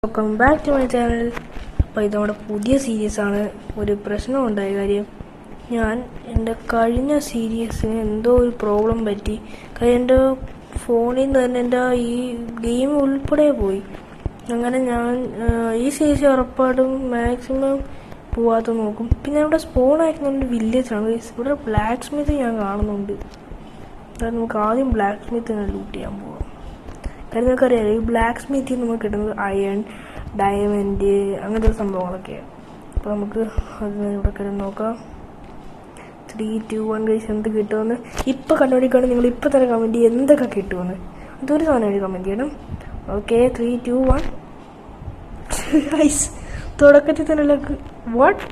Welcome back to my channel. അപ്പോൾ ഇത് നമ്മുടെ പുതിയ സീരീസാണ്. ഒരു പ്രശ്നമുണ്ടായ കാര്യം, ഞാൻ എൻ്റെ കഴിഞ്ഞ സീരീസിന് എന്തോ ഒരു പ്രോബ്ലം പറ്റി. കാര്യം എൻ്റെ ഫോണിൽ നിന്ന് തന്നെ എൻ്റെ ഈ ഗെയിം ഉൾപ്പെടെ പോയി. അങ്ങനെ ഞാൻ ഈ സീരീസ് ഉറപ്പായിട്ടും മാക്സിമം പോവാത്ത നോക്കും. പിന്നെ ഇവിടെ സ്പോൺ ആയിരിക്കുന്ന വില്ലേജാണ്. ഇവിടെ ബ്ലാക്ക് സ്മിത്ത് ഞാൻ കാണുന്നുണ്ട്. അതായത് നമുക്ക് ആദ്യം ബ്ലാക്ക് സ്മിത്ത് ലൂട്ട് ചെയ്യാൻ പോകാം. കാര്യം നിങ്ങൾക്കറിയാം, ഈ ബ്ലാക്ക് സ്മിത്തിൽ നമുക്ക് കിട്ടുന്നത് അയൺ, ഡയമണ്ട്, അങ്ങനത്തെ സംഭവങ്ങളൊക്കെയാണ്. അപ്പോൾ നമുക്ക് അത് ഇവിടെ കിടന്ന് നോക്കാം. 3, 2, 1 ഗൈസ് എന്ത് കിട്ടുമെന്ന് ഇപ്പം കണ്ടുപിടിക്കുകയാണെങ്കിൽ നിങ്ങൾ ഇപ്പം തന്നെ കമൻറ്റ് ചെയ്യും എന്തൊക്കെ കിട്ടുമെന്ന്. അതൊരു സാധനം വേണ്ടി കമൻറ്റ് ചെയ്യണം. ഓക്കെ, 3, 2, 1 ഗൈസ് തുടക്കത്തിൽ തന്നെ luck. What,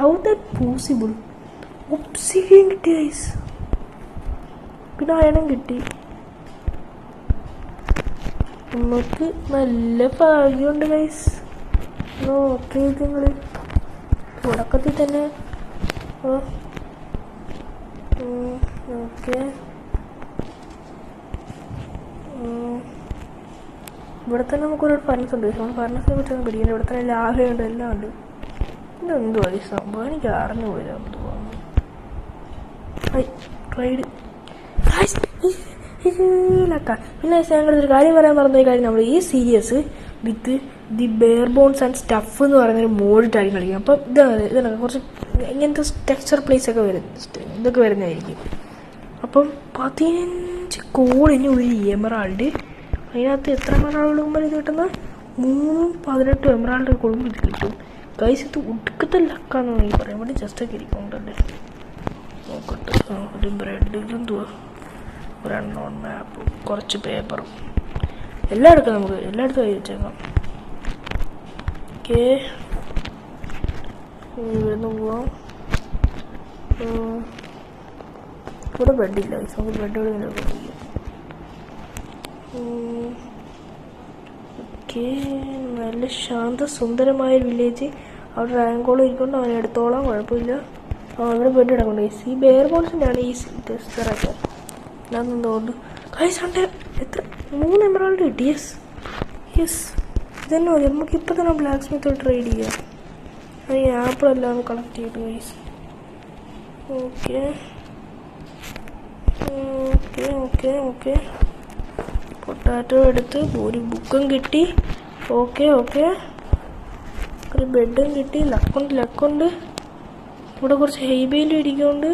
how that possible? Obsidian കിട്ടി ഗൈസ്, പിന്നെ അയണും കിട്ടി. നമുക്ക് നല്ല ഭാഗ്യമുണ്ട് ഗൈസ്. ഓക്കെ, നിങ്ങൾ തുടക്കത്തിൽ തന്നെ ഓക്കെ. ഇവിടെ തന്നെ നമുക്കൊരു ഫർണസ് ഉണ്ട്. ഫർണസിനെ കുറിച്ചൊന്നും പിടിക്കുന്നത്. ഇവിടെ തന്നെ ലാഭയുണ്ട്, എല്ലാം ഉണ്ട്. ഇതെന്തുവാ ഈ സംഭവം? എനിക്ക് അറിഞ്ഞു പോയാ എന്തുവാ റൈഡ്. പിന്നെ ഞങ്ങളൊരു കാര്യം പറയാൻ പറഞ്ഞ കാര്യം, നമ്മൾ ഈ series with the bare bones and stuff എന്ന് പറയുന്നൊരു മോഡിട്ടായിരിക്കും കളിക്കും. അപ്പം ഇതാണ് കുറച്ച് ഇങ്ങനത്തെ ടെക്സ്ചർ പ്ലേസ് ഒക്കെ ഇതൊക്കെ വരുന്നതായിരിക്കും. അപ്പം 15 കോടിന് ഒരു എമറാൾഡ്. അതിനകത്ത് എത്ര എമറാൾഡ് മുമ്പ് ഇത് കിട്ടുന്നത്? 18 എമറാൾഡ് കൊടുക്കുമ്പോൾ ഇത് കിട്ടും. ഗൈസ് ഇത് ഒടുക്കത്തെ ലക്കാന്ന് വേണമെങ്കിൽ പറയാം. ഇവിടെ ജസ്റ്റൊക്കെ ഇരിക്കുന്നുണ്ടല്ലേ, നോക്കട്ടെ. ഒരു ബ്രെഡ്, ഇതെന്തുവാ, ഒരെണ്ണം മാപ്പ്, കുറച്ച് പേപ്പറും എല്ലാം എടുക്കാം. നമുക്ക് എല്ലായിടത്തും കൈ വെച്ചേക്കാം. ഓക്കെ, ഇവിടുന്ന് പോവാം. ഇവിടെ ബെഡില്ല, നമുക്ക് ബെഡ് ഇവിടെ ഓക്കെ. നല്ല ശാന്ത സുന്ദരമായ വില്ലേജ്. അവിടെ റാങ്കോളം ഇരിക്കൊണ്ട് അവനെ എടുത്തോളാം, കുഴപ്പമില്ല. അവിടെ ബെഡ് ഇടക്കൊണ്ട്. ഈ ബെയർ ബോൺസിൻ്റെ ആണ് ഈ ടെസ്റ്ററൊക്കെ. ഞാനെന്തോണ്ട് ഗൈസ് ഉണ്ട്. എത്ര 3 എമറാൾഡ് കിട്ടി. യെസ് യെസ്, ഇതന്നെ മതി. നമുക്ക് ഇപ്പം തന്നെ ബ്ലാക്ക് സ്മിത്ത് ട്രേഡ് ചെയ്യാം. അത് ഈ ആപ്പിളെല്ലാം ഒന്ന് കളക്ട് ചെയ്തു guys. Okay okay okay okay. Potato എടുത്ത് ഒരു ബുക്കും കിട്ടി. ഓക്കെ ഓക്കെ, ഒരു ബെഡും കിട്ടി. ലക്കുണ്ട്. ഇവിടെ കുറച്ച് ഹെയ്ബേലും ഇരിക്കുന്നുണ്ട്.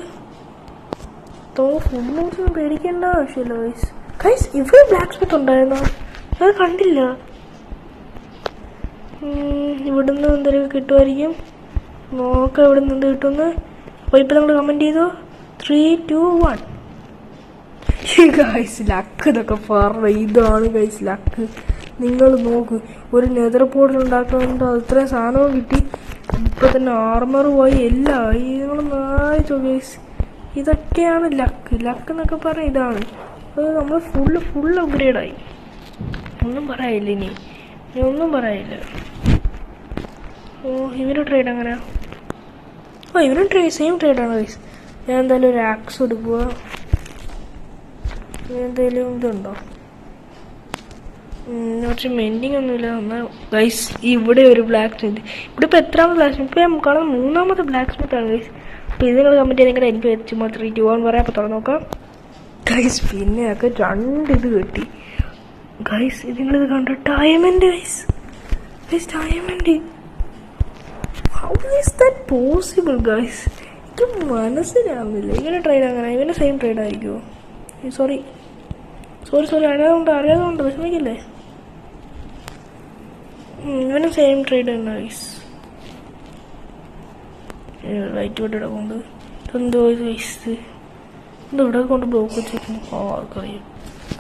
ഫുഡിനെ കുറിച്ചൊന്നും പേടിക്കേണ്ട ആവശ്യമില്ല ഗൈസ്. ഗൈസ് ഇവിടെ ബ്ലാക്ക് സ്മിത്ത് ഉണ്ടായിരുന്നോ? അത് കണ്ടില്ല. ഇവിടുന്ന് എന്തെങ്കിലും കിട്ടുമായിരിക്കും. നോക്കാം ഇവിടുന്ന് എന്ത് കിട്ടുമെന്ന്. അപ്പോൾ ഇപ്പം നമ്മൾ കമൻറ്റ് ചെയ്തോ. 3, 2, 1 ഗൈസ് ലക്ക് എന്നൊക്കെ പറഞ്ഞ ഇതാണ് ഗൈസ് ലക്ക്. നിങ്ങൾ നോക്ക്, ഒരു നെതർ പോർട്ടൽ ഉണ്ടാക്കുന്നുണ്ട്, അത്രയും സാധനവും കിട്ടി. ഇപ്പം തന്നെ ആർമർ പോയി എല്ലാം ആയി. നിങ്ങൾ നായിച്ചോ ഗൈസ്. ഇതൊക്കെയാണ് ലക്ക് എന്നൊക്കെ പറയാം. ഇതാണ് അത്. നമ്മൾ ഫുൾ അപ്ഗ്രേഡായി. ഒന്നും പറയാനില്ല ഇനി ഒന്നും പറയാനില്ല. ഇവന് ട്രേഡ് എങ്ങനെയാ? ഇവനും സെയിം ട്രേഡാണ് ഗൈസ്. ഞാൻ എന്തായാലും ഒരു ആക്സ് എടുക്കുക. എന്തെങ്കിലും ഇതുണ്ടോ? കുറച്ച് മെൻഡിങ് ഒന്നുമില്ല. എന്നാൽ ഗൈസ് ഇവിടെ ഒരു ബ്ലാക്ക് സ്മിത്ത്. ഇവിടെ ഇപ്പോൾ എത്രാമത്തെ ബ്ലാക്ക് സ്മിത്ത്? ഇപ്പോൾ നമുക്ക് കാണാൻ 3ാമത്തെ ബ്ലാക്ക് സ്മിത്താണ് ഗൈസ്. അപ്പോൾ ഇത് നിങ്ങൾ കമൻറ്റ് ചെയ്തെങ്കിൽ എനിക്ക് ചുമ്മാ 3, 2, 1 പറയാം. അപ്പോൾ തുറന്ന് നോക്കാം ഗൈസ്. പിന്നെയൊക്കെ 2 ഇത് കിട്ടി ഗൈസ്. ഇത് നിങ്ങളിത് കണ്ടോ? Diamond guys. Diamond, how is that possible guys? എനിക്ക് മനസ്സിലാവുന്നില്ല. ഇവനെ ട്രേഡ് അങ്ങനെ, ഇവനെ സെയിം ട്രേഡ് ആയിരിക്കുമോ? സോറി അറിയാതുകൊണ്ട് വിഷമിക്കില്ലേ. ഇവനും സെയിം ട്രേഡ് തന്നെ ഗൈസ്. ലൈറ്റ് വിട്ട് കൊണ്ട് എന്തോ ഗൈസ്, ഇവിടെ കൊണ്ട് ബ്ലോക്ക് വെച്ചേക്കുന്നു. ആർക്കറിയാം.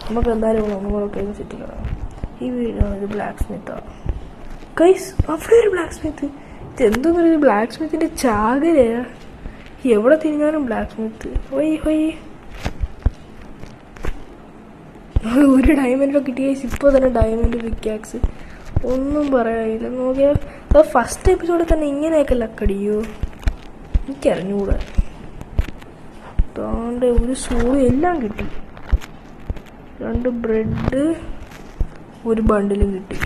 നമുക്ക് എന്തായാലും നമ്മളൊക്കെ സെറ്റ് കിടക്കാം. ഈ വീടാണ് ബ്ലാക്ക് സ്മിത്താണ് ഗൈസ്. അവിടെ ഒരു ബ്ലാക്ക് സ്മിത്ത്. ഇതെന്തോന്നൊരു ബ്ലാക്ക് സ്മിത്തിൻ്റെ ചാകരയാ. എവിടെ തിരിഞ്ഞാലും ബ്ലാക്ക് സ്മിത്ത്. ഒരു ഡയമണ്ടൊക്കെ കിട്ടിയ ഇപ്പോൾ തന്നെ ഡയമണ്ട് പിക്കാക്സ്. ഒന്നും പറയാനില്ല. നോക്കിയാൽ അത് ഫസ്റ്റ് എപ്പിസോഡിൽ തന്നെ ഇങ്ങനെയൊക്കെ ലക്കടിയോ? എനിക്കറിഞ്ഞൂടെ. താണ്ട് ഒരു സൂട് എല്ലാം കിട്ടി. 2 ബ്രെഡ്, ഒരു ബണ്ടിലും കിട്ടി.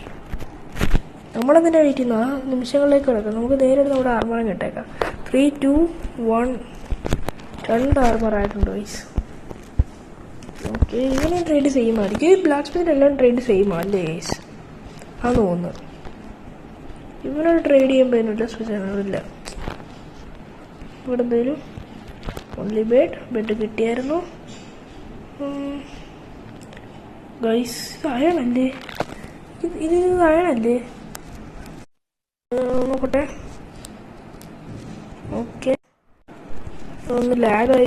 നമ്മളെന്തിനാ വെയിറ്റ് ചെയ്യുന്നത്? ആ നിമിഷങ്ങളിലേക്ക് കിടക്കാം. നമുക്ക് നേരെ നമ്മുടെ ആർമറും കിട്ടേക്കാം. 3, 2, 1. 2 ആർമറായിട്ടുണ്ട് ഗൈസ്. ഓക്കെ, ഇങ്ങനെ ട്രേഡ് ചെയ്യുമായിരിക്കും. ഈ ബ്ലാക്ക് സ്മിത്ത് എല്ലാം ട്രേഡ് ചെയ്യുമോ അല്ലേ ഗൈസ്? ആന്ന് തോന്നുന്നു. ഇവനോട് ട്രേഡ് ചെയ്യുമ്പോൾ അതിനുള്ള സ്പെഷ്യലില്ല. ഇവിടെ എന്തെങ്കിലും ഓൺലി ബെഡ് കിട്ടിയായിരുന്നു ഗൈസ്. അയണല്ലേ ഇത്? അയണല്ലേ? നോക്കട്ടെ. ഓക്കെ, ഒന്ന് ലാഗായി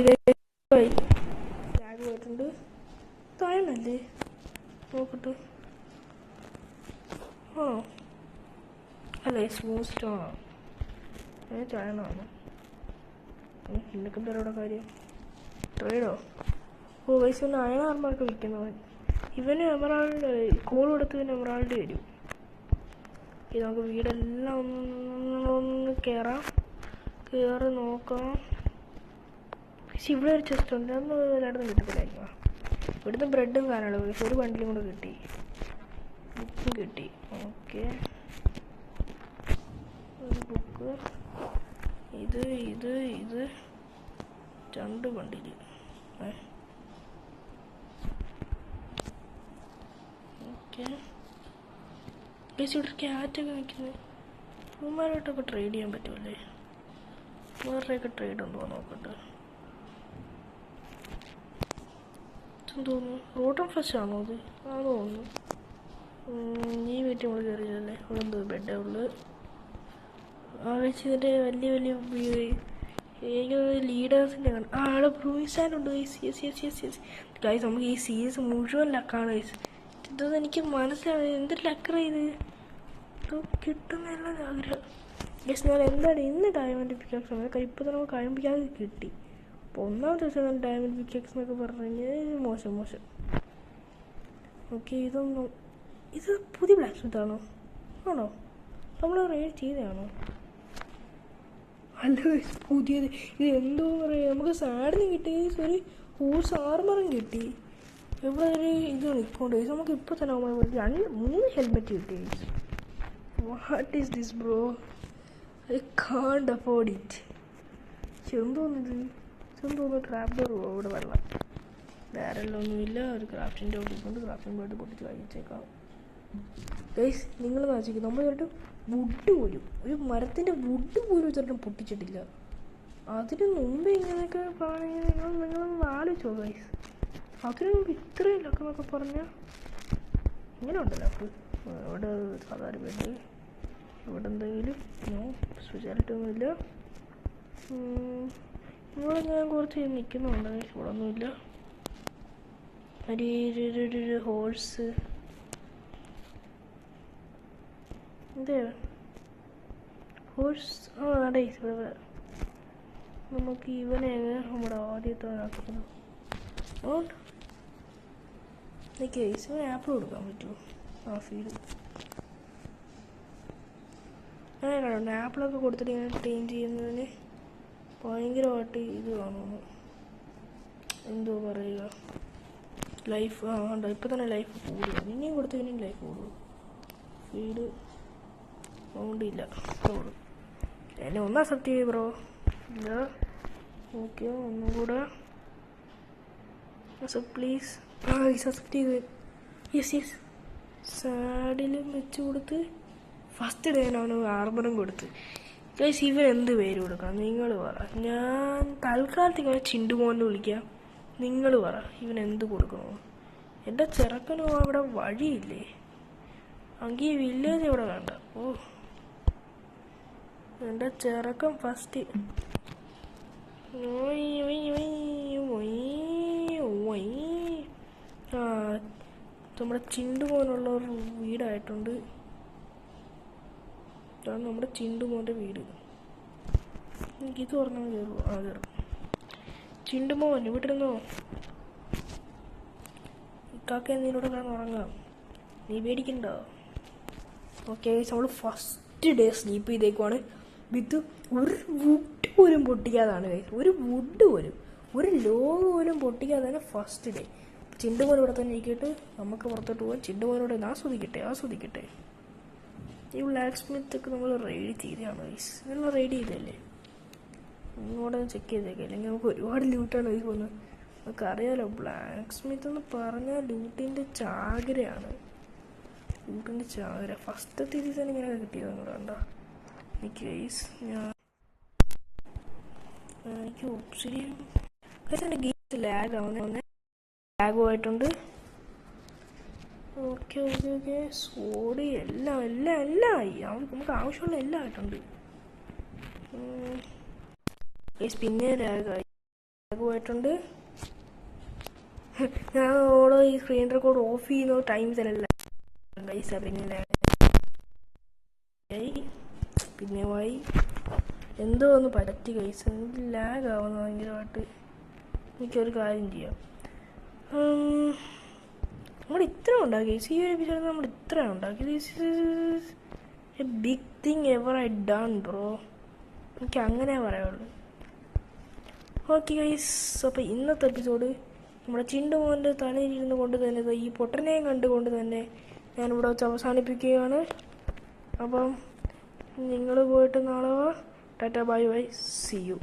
പോയിട്ടുണ്ട്. അയണല്ലേ? നോക്കട്ടെ. ആ അല്ലേ, സ്മൂത്ത് സ്റ്റോണാണ്. ചായണാണ്. ഇന്നൊക്കെ കാര്യം ട്രേഡോ? ഓ വയസ്സ് ഒന്ന് അയൺ ആർമാർക്ക് വിൽക്കുന്നവൻ. ഇവന് എമറാൾഡ് കോൾ കൊടുത്ത് ഇവന് എമറാൾഡ് വരും. ഇത് നമുക്ക് വീടെല്ലാം ഒന്ന് കയറി നോക്കാം. പക്ഷെ ഇവിടെ ഒരു ചെസ്റ്റ് ഉണ്ട്. അതൊന്നും എല്ലായിടത്തും കിട്ടത്തില്ലായിരിക്കും. ഇവിടുന്ന് ബ്രെഡും കാനുള്ളൂ. പക്ഷെ ഒരു ബണ്ടിലും കൂടെ കിട്ടി. ബുക്കും കിട്ടി. ഓക്കെ, ഒരു ബുക്ക്. ഇത് 2 ബണ്ടില്. ഓക്കെ, ഇവിടെ ക്യാറ്റൊക്കെ നിൽക്കുന്നത്. ഇവന്മാരായിട്ടൊക്കെ ട്രേഡ് ചെയ്യാൻ പറ്റുമല്ലേ? വേറെയൊക്കെ ട്രേഡ് ഉണ്ടോ നോക്കട്ടെ. തോന്നുന്നു റോട്ടൺ ഫ്ലഷ് ആണോ അത്? ആണോ തോന്നുന്നു. ഈ വീട്ടിൽ നമ്മൾ കയറിയല്ലേ? ഇവിടെ എന്തോ ബെഡേ ഉള്ളു. ഇതിൻ്റെ വലിയ ലീഡേഴ്സിൻ്റെ ആളെ ബ്രൂയിസാനുണ്ട് ഗൈസ്. യെസ്. ഗൈസ്, നമുക്ക് ഈ സീരീസ് മുഴുവൻ ലക്കാണ് ഗൈസ്. ഇതൊന്നും എനിക്ക് മനസ്സിലാവും. എന്തൊരു ലക്കറാണ് ഇത്. കിട്ടുന്നില്ല ആഗ്രഹം ഗൈസ്. ഞാൻ എന്താണ് ഇന്ന് ഡയമണ്ട് പിക്കാക്സ് ഇപ്പം തന്നെ നമുക്ക് കഴിപ്പിക്കാതെ കിട്ടി. അപ്പോൾ ഒന്നാമത്തെ ദിവസം ഡയമണ്ട് പിക്കാക്സ് എന്നൊക്കെ പറഞ്ഞു കഴിഞ്ഞാൽ മോശം. ഓക്കെ, ഇത് പുതിയ ബ്ലാക്ക് സ്മിത്ത് ആണോ? നമ്മൾ റേഡ് ചെയ്തതാണോ? അല്ല, പുതിയത്. ഇത് എന്തോ പറയുക, നമുക്ക് സാഡിന് കിട്ടി. ഒരു ഹോഴ്സ് ആർമറും കിട്ടി. ഇവിടെ ഒരു ഇത് നിൽക്കൊണ്ട് നമുക്ക് ഇപ്പോൾ തന്നെ 3 ഹെൽമെറ്റ് കിട്ടി. What is this bro? I can't afford it. എന്തോന്ന് ട്രാപ്പ് ഡോർ. ഇവിടെ വെള്ളം വേറെല്ലൊന്നുമില്ല. ഒരു ക്രാഫ്റ്റിൻ്റെ കൊണ്ട് ക്രാഫ്റ്റിംഗ് ബോർഡ് പൊട്ടിച്ച് കഴിച്ചേക്കാം ഗൈസ്. നിങ്ങൾ വായിക്കും, നമ്മൾ ചേട്ടൻ വുഡ് പോലും, ഒരു മരത്തിൻ്റെ വുഡ് പോലും ചേട്ടൻ പൊട്ടിച്ചിട്ടില്ല. അതിന് മുമ്പ് ഇങ്ങനെയൊക്കെ പറയുന്നത് നിങ്ങളൊന്ന് ആലോചിച്ചോ ഗൈസ്. അതിന് മുമ്പ് ഇത്രയും ലക്കെന്നൊക്കെ പറഞ്ഞാൽ ഇങ്ങനെ ഉണ്ടല്ലോ. അപ്പോൾ ഇവിടെ സാധാരണ ബെഡ്, ഇവിടെ എന്തെങ്കിലും സ്പെഷ്യാലിറ്റി ഒന്നുമില്ല. ഇവിടെ ഞാൻ കുറച്ച് നിൽക്കുന്നുണ്ട്. ഇവിടെ ഒന്നുമില്ല. ഒരു ഹോഴ്സ് എന്തേ ഹോഴ്സ്. അതെ, ഇവിടെ നമുക്ക് ഇവനെ നമ്മുടെ ആദ്യത്തെ ആക്കുന്നത്. ഇവന് ആപ്പിൾ കൊടുക്കാൻ പറ്റുമോ? ഫീഡ് ഞാൻ കണ്ടുണ്ട്. ആപ്പിളൊക്കെ കൊടുത്തിട്ട് ഇങ്ങനെ ട്രെയിൻ ചെയ്യുന്നതിന് ഭയങ്കരമായിട്ട് ഇത് കാണുന്നു. എന്തോ പറയുക, ലൈഫ്. ഉണ്ടോ ഇപ്പം തന്നെ ലൈഫ് കൂടുക. ഇനിയും കൊടുത്ത് ഇനിയും ലൈഫ് കൂടും. ഫീഡ് സൗണ്ടില്ല. എന്നെ ഒന്ന് അക്സെപ്റ്റ് ചെയ്യ് ബ്രോ. ഇല്ല, ഓക്കെ, ഒന്നും കൂടെ പ്ലീസ്. അക്സെപ്റ്റ് ചെയ്ത്. യെസ്. സാഡിലും വെച്ച് കൊടുത്ത് ഫസ്റ്റ് ഡേ അവന് ആർമറും കൊടുത്ത്. ഗൈസ്, ഇവൻ എന്ത് പേര് കൊടുക്കണം നിങ്ങൾ പറ. ഞാൻ തൽക്കാലത്തേക്ക് അവനെ ചിണ്ടുമോനെ വിളിക്കാം. നിങ്ങൾ പറ ഇവൻ എന്ത് കൊടുക്കണോ? എൻ്റെ ചെറുക്കനും അവിടെ വഴിയില്ലേ? അങ്കിൽ വില്ലേജ് ഇവിടെ വേണ്ട. എൻ്റെ ചെറുക്കൻ ഫസ്റ്റ്. നമ്മുടെ ചിണ്ടുമോനുള്ള ഒരു വീടായിട്ടുണ്ട്. ഇതാണ് നമ്മുടെ ചിണ്ടുമോൻ്റെ വീട്. എനിക്കിത് പറഞ്ഞാൽ കയറുമോ? കയറും. ചിണ്ടുമോൻ വീട്ടിലിരുന്നോ? ഇക്കാക്ക എന്നോട് കിടന്ന് ഉറങ്ങാം. നീ പേടിക്കണ്ടോ? ഓക്കെ, നമ്മൾ ഫസ്റ്റ് ഡേ സ്ലീപ്പ് ചെയ്തേക്കുവാണ്. വിത്ത് ഒരു വുഡ് പോലും പൊട്ടിക്കാതാണ്. ഒരു വുഡ് പോലും, ഒരു ലോഗ് പോലും പൊട്ടിക്കാതാണ് ഫസ്റ്റ് ഡേ. ചിണ്ടുമോൻ ഇവിടെ തന്നെ ഇരിക്കട്ടെ. നമുക്ക് പുറത്തോട്ട് പോകാം. ചിണ്ടുമോനോട് ആസ്വദിക്കട്ടെ. ഈ ബ്ലാക്ക് സ്മിത്ത് ഒക്കെ നമ്മൾ റെയ്ഡ് ചെയ്തതാണ് ഗൈസ്. നിങ്ങൾ റെയ്ഡ് ചെയ്തല്ലേ? ഇങ്ങോട്ട് ചെക്ക് ചെയ്തേക്കാം, അല്ലെങ്കിൽ നമുക്ക് ഒരുപാട് ലൂട്ടാണ് ഗൈസ് പോകുന്നത്. നമുക്ക് അറിയാലോ ബ്ലാക്ക് സ്മിത്ത് എന്ന് പറഞ്ഞാൽ ലൂട്ടിൻ്റെ ചാകരയാണ്. ലൂട്ടിൻ്റെ ചാകര ഫസ്റ്റത്തെ സീസൺ ഇങ്ങനെ കിട്ടിയത് നിങ്ങൾ കണ്ടോ? എനിക്ക് ഗൈസ് എനിക്ക് ഒബ്സിഡിയൻ എൻ്റെ ഗെയിംസ് ലാഗുമായിട്ടുണ്ട്. ഓക്കെ ഓക്കെ ഓക്കെ സോഡി എല്ലാം എല്ലാം എല്ലാം ആയി. നമുക്ക് ആവശ്യമുള്ള എല്ലാം ആയിട്ടുണ്ട്. പിന്നെ ലാഗുമായിട്ടുണ്ട്. ഞാൻ ഓരോ ഈ സ്ക്രീൻ റെക്കോർഡ് ഓഫ് ചെയ്യുന്ന ടൈംസിലല്ല ഗൈസ്. പിന്നെ വായി എന്തോ ഒന്ന് പറ്റി ഗൈസ്. എനിക്ക് ലാഗാവുന്നു ഭയങ്കരമായിട്ട്. എനിക്കൊരു കാര്യം ചെയ്യാം, നമ്മൾ ഇത്ര ഉണ്ടാക്കി ഈ ഒരു എപ്പിസോഡിൽ നമ്മൾ ഇത്ര ഉണ്ടാക്കി. A big thing ever I done bro. എനിക്ക് അങ്ങനെ പറയാനുള്ളൂ. ഓക്കെ ഗൈസ്, അപ്പോൾ ഇന്നത്തെ എപ്പിസോഡ് നമ്മുടെ ചിണ്ടുമോൻ്റെ തലയിലിരുന്ന് കൊണ്ട് തന്നെ ഈ പൊട്ടനെയും കണ്ടുകൊണ്ട് തന്നെ ഞാനിവിടെ വെച്ച് അവസാനിപ്പിക്കുകയാണ്. അപ്പം നിങ്ങൾ പോയിട്ട് നാളെ tata bye bye, see U.